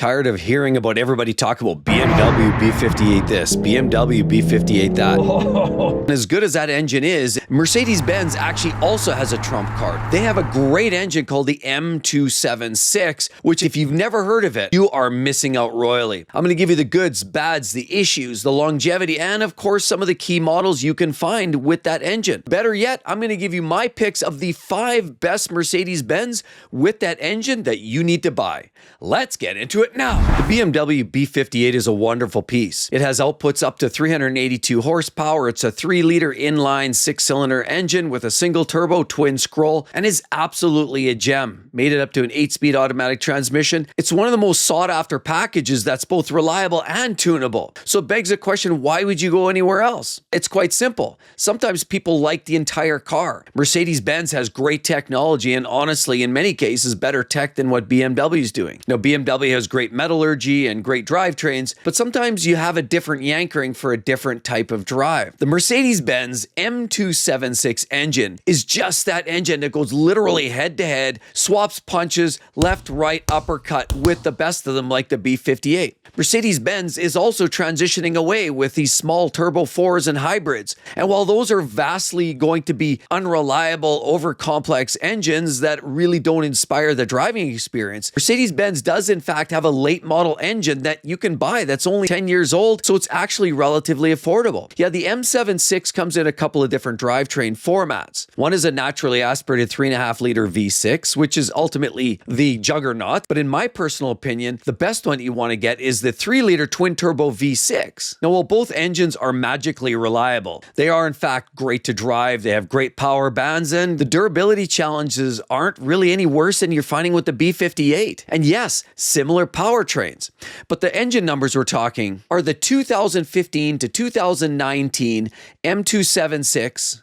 tired of hearing about everybody talk about BMW B58 this, BMW B58 that? Oh. As good as that engine is, Mercedes-Benz actually also has a trump card. They have a great engine called the M276, which if you've never heard of it, you are missing out royally. I'm going to give you the goods, bads, the issues, the longevity, and of course some of the key models you can find with that engine. Better yet, I'm going to give you my picks of the 5 best Mercedes-Benz with that engine that you need to buy. Let's get into it now. The BMW B58 is a wonderful piece. It has outputs up to 382 horsepower. It's a 3-liter inline 6-cylinder engine with a single turbo twin scroll and is absolutely a gem. Made it up to an 8-speed automatic transmission. It's one of the most sought after packages that's both reliable and tunable. So it begs the question, why would you go anywhere else? It's quite simple. Sometimes people like the entire car. Mercedes-Benz has great technology and honestly, in many cases, better tech than what BMW is doing. Now, BMW has great metallurgy and great drivetrains, but sometimes you have a different yankering for a different type of drive. The Mercedes-Benz M276 engine is just that engine that goes literally head-to-head, swaps punches, left, right, uppercut with the best of them like the B58. Mercedes-Benz is also transitioning away with these small turbo 4s and hybrids. And while those are vastly going to be unreliable, over-complex engines that really don't inspire the driving experience, Mercedes-Benz does in fact have a late model engine that you can buy that's only 10 years old, so it's actually relatively affordable. Yeah, the M76 comes in a couple of different drivetrain formats. One is a naturally aspirated 3.5-liter V6, which is ultimately the juggernaut. But in my personal opinion, the best one you want to get is the 3-liter twin-turbo V6. Now, while both engines are magically reliable, they are in fact great to drive, they have great power bands, and the durability challenges aren't really any worse than you're finding with the B58. And yes, similar powertrains. But the engine numbers we're talking are the 2015 to 2019 M276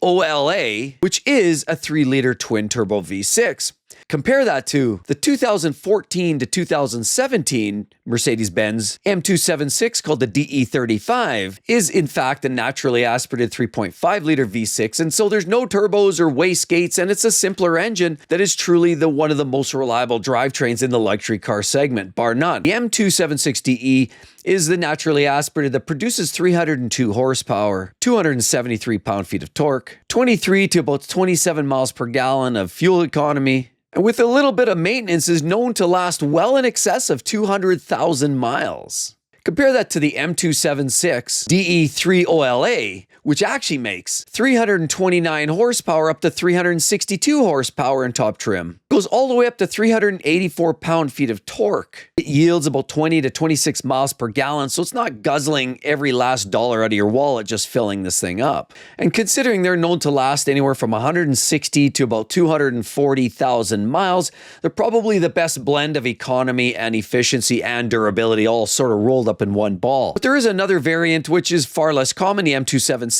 DE3OLA, which is a 3-liter twin-turbo V6. Compare that to the 2014 to 2017 Mercedes-Benz M276 called the DE35 is in fact a naturally aspirated 3.5-liter V6, and so there's no turbos or wastegates, and it's a simpler engine that is truly one of the most reliable drivetrains in the luxury car segment, bar none. The M276DE is the naturally aspirated that produces 302 horsepower, 273 pound-feet of torque, 23 to about 27 miles per gallon of fuel economy, and with a little bit of maintenance is known to last well in excess of 200,000 miles. Compare that to the M276 DE3OLA, which actually makes 329 horsepower up to 362 horsepower in top trim. Goes all the way up to 384 pound-feet of torque. It yields about 20 to 26 miles per gallon, so it's not guzzling every last dollar out of your wallet just filling this thing up. And considering they're known to last anywhere from 160 to about 240,000 miles, they're probably the best blend of economy and efficiency and durability all sort of rolled up in one ball. But there is another variant which is far less common, the M276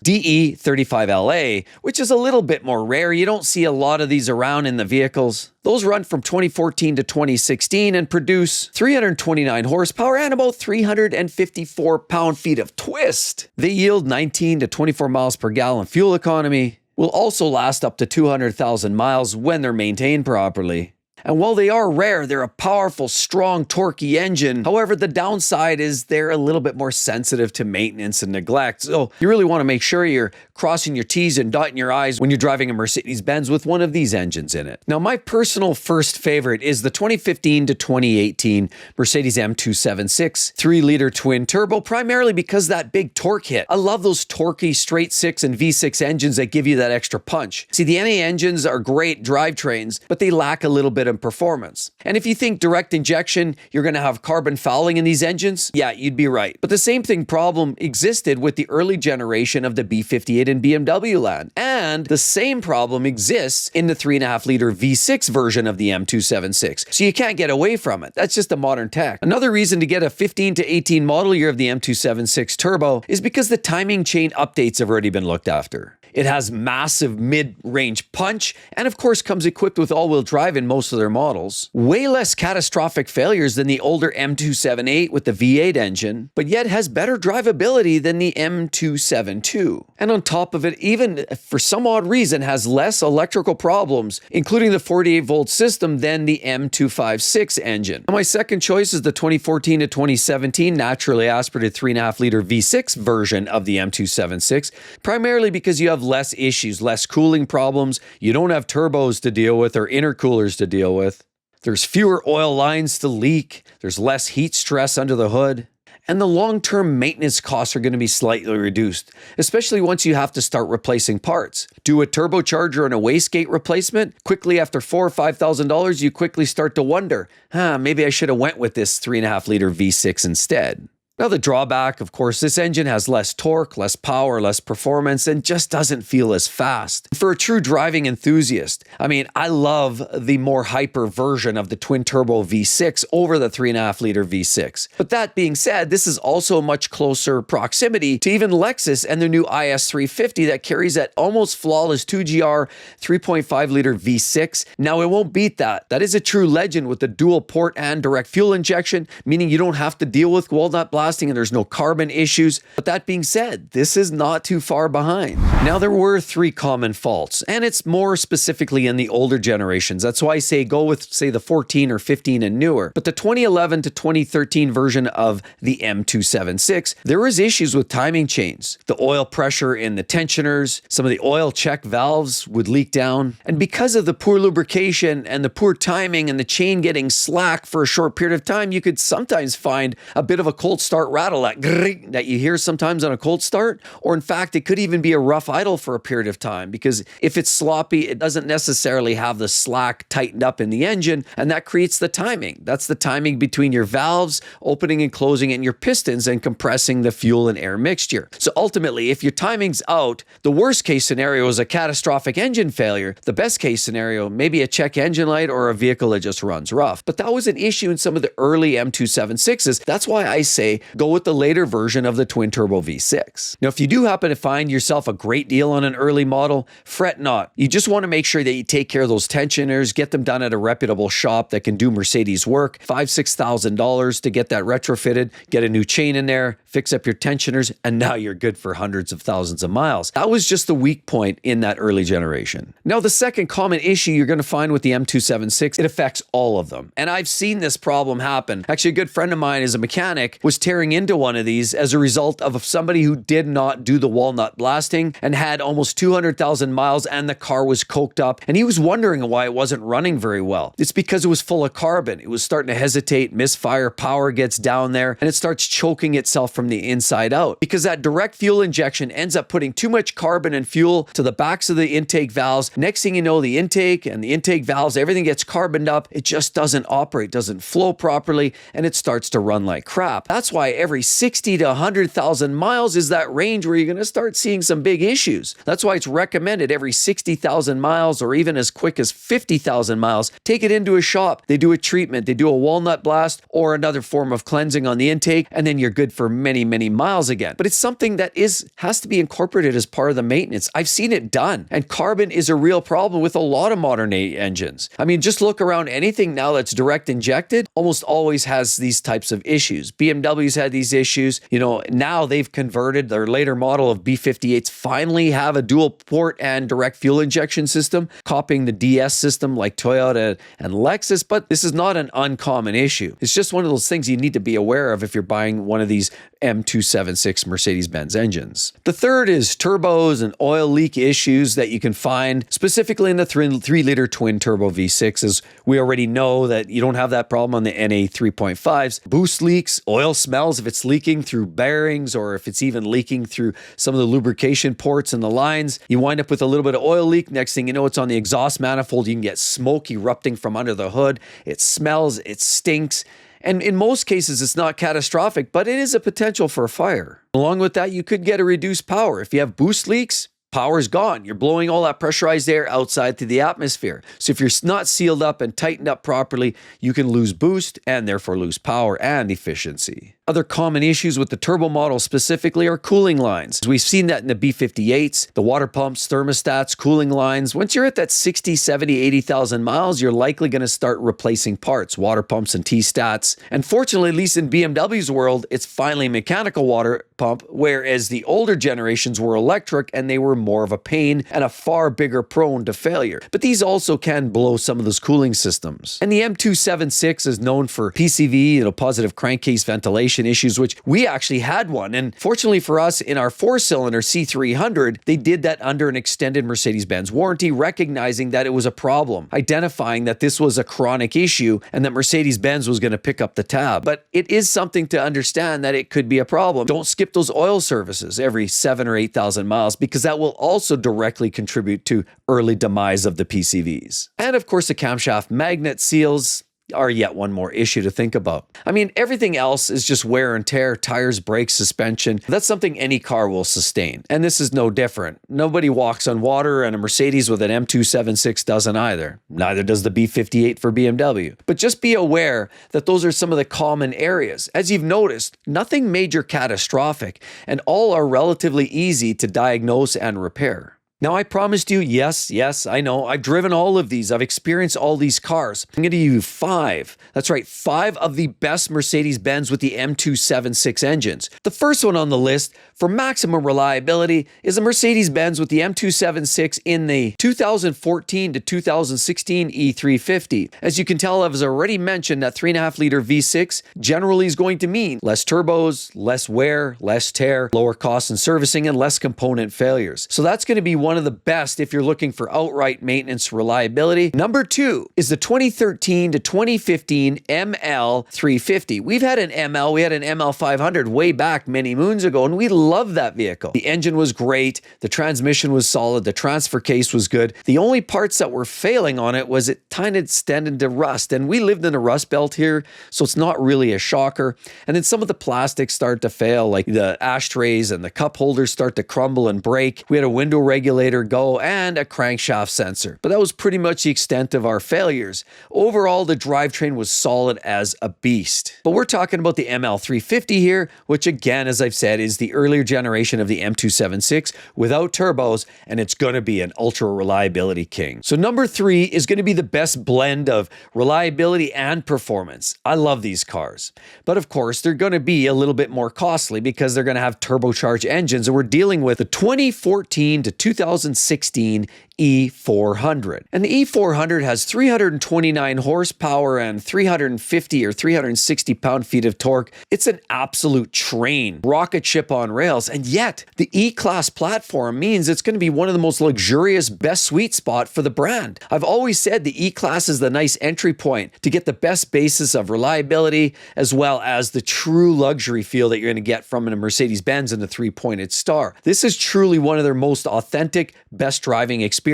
DE35LA, which is a little bit more rare. You don't see a lot of these around in the vehicles. Those run from 2014 to 2016 and produce 329 horsepower and about 354 pound-feet of twist. They yield 19 to 24 miles per gallon fuel economy, will also last up to 200,000 miles when they're maintained properly. And while they are rare, they're a powerful, strong, torquey engine. However, the downside is they're a little bit more sensitive to maintenance and neglect. So you really want to make sure you're crossing your T's and dotting your I's when you're driving a Mercedes-Benz with one of these engines in it. Now, my personal first favorite is the 2015 to 2018 Mercedes M276 3-liter twin turbo, primarily because that big torque hit. I love those torquey straight 6 and V6 engines that give you that extra punch. See, the NA engines are great drivetrains, but they lack a little bit of performance. And if you think direct injection, you're going to have carbon fouling in these engines, yeah, you'd be right. But the same problem existed with the early generation of the B58 in BMW land. And the same problem exists in the 3.5-liter V6 version of the M276. So you can't get away from it. That's just a modern tech. Another reason to get a 15 to 18 model year of the M276 Turbo is because the timing chain updates have already been looked after. It has massive mid-range punch and of course comes equipped with all-wheel drive in most of their popular models. Way less catastrophic failures than the older M278 with the V8 engine, but yet has better drivability than the M272. And on top of it, even for some odd reason, has less electrical problems, including the 48-volt system, than the M256 engine. My second choice is the 2014 to 2017 naturally aspirated 3.5-liter V6 version of the M276, primarily because you have less issues, less cooling problems, you don't have turbos to deal with or intercoolers to deal with. There's fewer oil lines to leak, there's less heat stress under the hood, and the long-term maintenance costs are going to be slightly reduced, especially once you have to start replacing parts. Do a turbocharger and a wastegate replacement, quickly after $4,000 or $5,000, you quickly start to wonder, maybe I should have went with this 3.5-liter V6 instead. Now the drawback, of course, this engine has less torque, less power, less performance, and just doesn't feel as fast. For a true driving enthusiast, I love the more hyper version of the twin-turbo V6 over the 3.5-liter V6. But that being said, this is also a much closer proximity to even Lexus and their new IS350 that carries that almost flawless 2GR 3.5-liter V6. Now it won't beat that. That is a true legend with the dual port and direct fuel injection, meaning you don't have to deal with walnut blasting and there's no carbon issues. But that being said, this is not too far behind. Now there were 3 common faults, and it's more specifically in the older generations. That's why I say go with, say, the 14 or 15 and newer. But the 2011 to 2013 version of the M276, there was issues with timing chains. The oil pressure in the tensioners, some of the oil check valves would leak down. And because of the poor lubrication and the poor timing and the chain getting slack for a short period of time, you could sometimes find a bit of a cold start rattle, that you hear sometimes on a cold start, or in fact, it could even be a rough idle for a period of time, because if it's sloppy, it doesn't necessarily have the slack tightened up in the engine, and that creates the timing. That's the timing between your valves opening and closing and your pistons and compressing the fuel and air mixture. So ultimately, if your timing's out, the worst case scenario is a catastrophic engine failure. The best case scenario, maybe a check engine light or a vehicle that just runs rough. But that was an issue in some of the early M276s. That's why I say go with the later version of the twin-turbo V6. Now, if you do happen to find yourself a great deal on an early model, fret not. You just want to make sure that you take care of those tensioners, get them done at a reputable shop that can do Mercedes work, $5,000 to $6,000 to get that retrofitted, get a new chain in there, fix up your tensioners, and now you're good for hundreds of thousands of miles. That was just the weak point in that early generation. Now, the second common issue you're going to find with the M276, it affects all of them. And I've seen this problem happen. Actually, a good friend of mine is a mechanic, was tearing into one of these as a result of somebody who did not do the walnut blasting and had almost 200,000 miles and the car was coked up, and he was wondering why it wasn't running very well. It's because it was full of carbon. It was starting to hesitate, misfire, power gets down there, and it starts choking itself from the inside out, because that direct fuel injection ends up putting too much carbon and fuel to the backs of the intake valves. Next thing you know, the intake and the intake valves, everything gets carboned up. It just doesn't operate, doesn't flow properly, and it starts to run like crap. That's why every 60 to 100,000 miles is that range where you're going to start seeing some big issues. That's why it's recommended every 60,000 miles or even as quick as 50,000 miles, take it into a shop. They do a treatment, they do a walnut blast or another form of cleansing on the intake, and then you're good for many, many miles again. But it's something that has to be incorporated as part of the maintenance. I've seen it done, and carbon is a real problem with a lot of modern engines. Just look around, anything now that's direct injected almost always has these types of issues. BMW's had these issues. Now they've converted their later model of B58s, finally have a dual port and direct fuel injection system, copying the DS system like Toyota and Lexus, but this is not an uncommon issue. It's just one of those things you need to be aware of if you're buying one of these M276 Mercedes-Benz engines. The third is turbos and oil leak issues that you can find specifically in the 3-liter twin-turbo V6, as we already know that you don't have that problem on the NA 3.5s. Boost leaks, oil smells if it's leaking through bearings or if it's even leaking through some of the lubrication ports and the lines. You wind up with a little bit of oil leak. Next thing you know, it's on the exhaust manifold. You can get smoke erupting from under the hood. It smells, it stinks. And in most cases, it's not catastrophic, but it is a potential for a fire. Along with that, you could get a reduced power. If you have boost leaks, power's gone. You're blowing all that pressurized air outside to the atmosphere. So if you're not sealed up and tightened up properly, you can lose boost and therefore lose power and efficiency. Other common issues with the turbo model specifically are cooling lines. We've seen that in the B58s, the water pumps, thermostats, cooling lines. Once you're at that 60, 70, 80,000 miles, you're likely going to start replacing parts, water pumps and T-stats. And fortunately, at least in BMW's world, it's finally a mechanical water pump, whereas the older generations were electric and they were more of a pain and a far bigger prone to failure. But these also can blow some of those cooling systems. And the M276 is known for PCV, positive crankcase ventilation issues, which we actually had one. And fortunately for us, in our 4-cylinder C300, they did that under an extended Mercedes-Benz warranty, recognizing that it was a problem, identifying that this was a chronic issue and that Mercedes-Benz was going to pick up the tab. But it is something to understand that it could be a problem. Don't skip those oil services every 7,000 or 8,000 miles, because that will also directly contribute to early demise of the PCVs. And of course, the camshaft magnet seals are yet one more issue to think about. I mean, everything else is just wear and tear, tires, brakes, suspension. That's something any car will sustain. And this is no different. Nobody walks on water, and a Mercedes with an M276 doesn't either. Neither does the B58 for BMW. But just be aware that those are some of the common areas. As you've noticed, nothing major catastrophic, and all are relatively easy to diagnose and repair. Now, I promised you, yes, I know, I've driven all of these. I've experienced all these cars. I'm going to give you 5. That's right, 5 of the best Mercedes-Benz with the M276 engines. The first one on the list for maximum reliability is a Mercedes-Benz with the M276 in the 2014 to 2016 E350. As you can tell, I've already mentioned that 3.5-liter V6 generally is going to mean less turbos, less wear, less tear, lower costs in servicing, and less component failures. So that's going to be one of the best if you're looking for outright maintenance reliability. Number 2 is the 2013 to 2015 ML350. We've had an ML, we had an ML500 way back many moons ago, and we loved that vehicle. The engine was great, the transmission was solid, the transfer case was good. The only parts that were failing on it was it kind of extended to rust, and we lived in a rust belt here, so it's not really a shocker. And then some of the plastics start to fail, like the ashtrays and the cup holders start to crumble and break. We had a window regulator go and a crankshaft sensor. But that was pretty much the extent of our failures. Overall, the drivetrain was solid as a beast. But we're talking about the ML350 here, which again, as I've said, is the earlier generation of the M276 without turbos, and it's going to be an ultra reliability king. So number 3 is going to be the best blend of reliability and performance. I love these cars. But of course, they're going to be a little bit more costly because they're going to have turbocharged engines, and we're dealing with the 2014 to 2016 E400. And the E400 has 329 horsepower and 350 or 360 pound-feet of torque. It's an absolute train, rocket ship on rails, and yet the E-Class platform means it's going to be one of the most luxurious, best sweet spot for the brand. I've always said the E-Class is the nice entry point to get the best basis of reliability as well as the true luxury feel that you're going to get from a Mercedes-Benz in the 3-pointed star. This is truly one of their most authentic, best driving experiences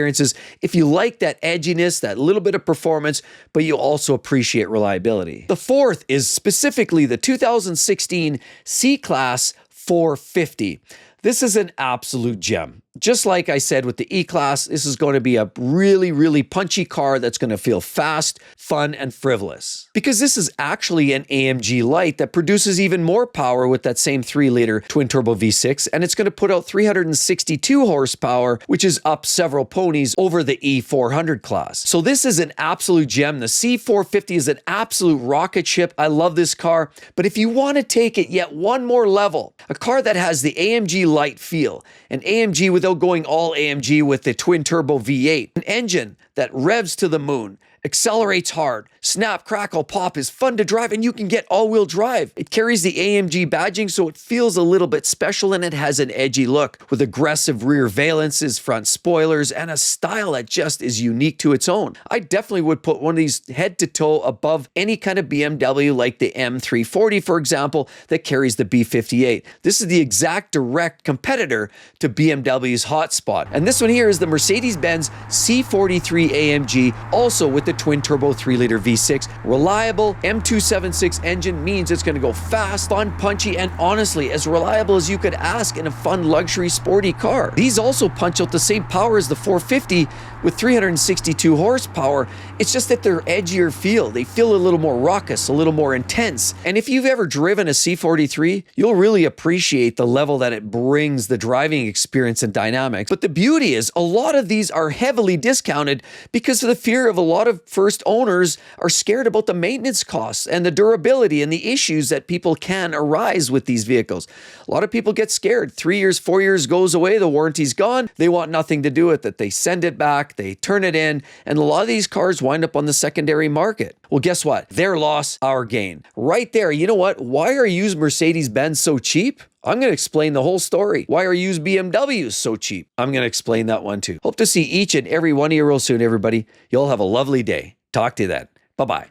if you like that edginess, that little bit of performance, but you also appreciate reliability. The fourth is specifically the 2016 C-Class 450. This is an absolute gem. Just like I said with the E-Class, this is going to be a really, really punchy car that's going to feel fast, fun, and frivolous. Because this is actually an AMG Light that produces even more power with that same 3-liter twin-turbo V6, and it's going to put out 362 horsepower, which is up several ponies over the E400 class. So this is an absolute gem. The C450 is an absolute rocket ship. I love this car. But if you want to take it yet one more level, a car that has the AMG Light feel, an AMG without going all AMG with the twin-turbo V8, an engine that revs to the moon, accelerates hard, snap, crackle, pop, is fun to drive, and you can get all-wheel drive. It carries the AMG badging, so it feels a little bit special, and it has an edgy look with aggressive rear valences, front spoilers, and a style that just is unique to its own. I definitely would put one of these head to toe above any kind of BMW like the M340, for example, that carries the B58. This is the exact direct competitor to BMW's hotspot. And this one here is the Mercedes-Benz C43 AMG, also with the the twin-turbo 3-liter V6. Reliable M276 engine means it's going to go fast, fun, punchy, and honestly, as reliable as you could ask in a fun, luxury, sporty car. These also punch out the same power as the 450 with 362 horsepower. It's just that they're edgier feel. They feel a little more raucous, a little more intense. And if you've ever driven a C43, you'll really appreciate the level that it brings, the driving experience and dynamics. But the beauty is a lot of these are heavily discounted because of the fear of a lot of first owners are scared about the maintenance costs and the durability and the issues that people can arise with these vehicles. A lot of people get scared. 3 years, 4 years goes away, the warranty's gone. They want nothing to do with it. They send it back, they turn it in, and a lot of these cars wind up on the secondary market. Well, guess what? Their loss, our gain. Right there, you know what? Why are used Mercedes-Benz so cheap? I'm going to explain the whole story. Why are used BMWs so cheap? I'm going to explain that one too. Hope to see each and every one of you real soon, everybody. You'll have a lovely day. Talk to you then. Bye-bye.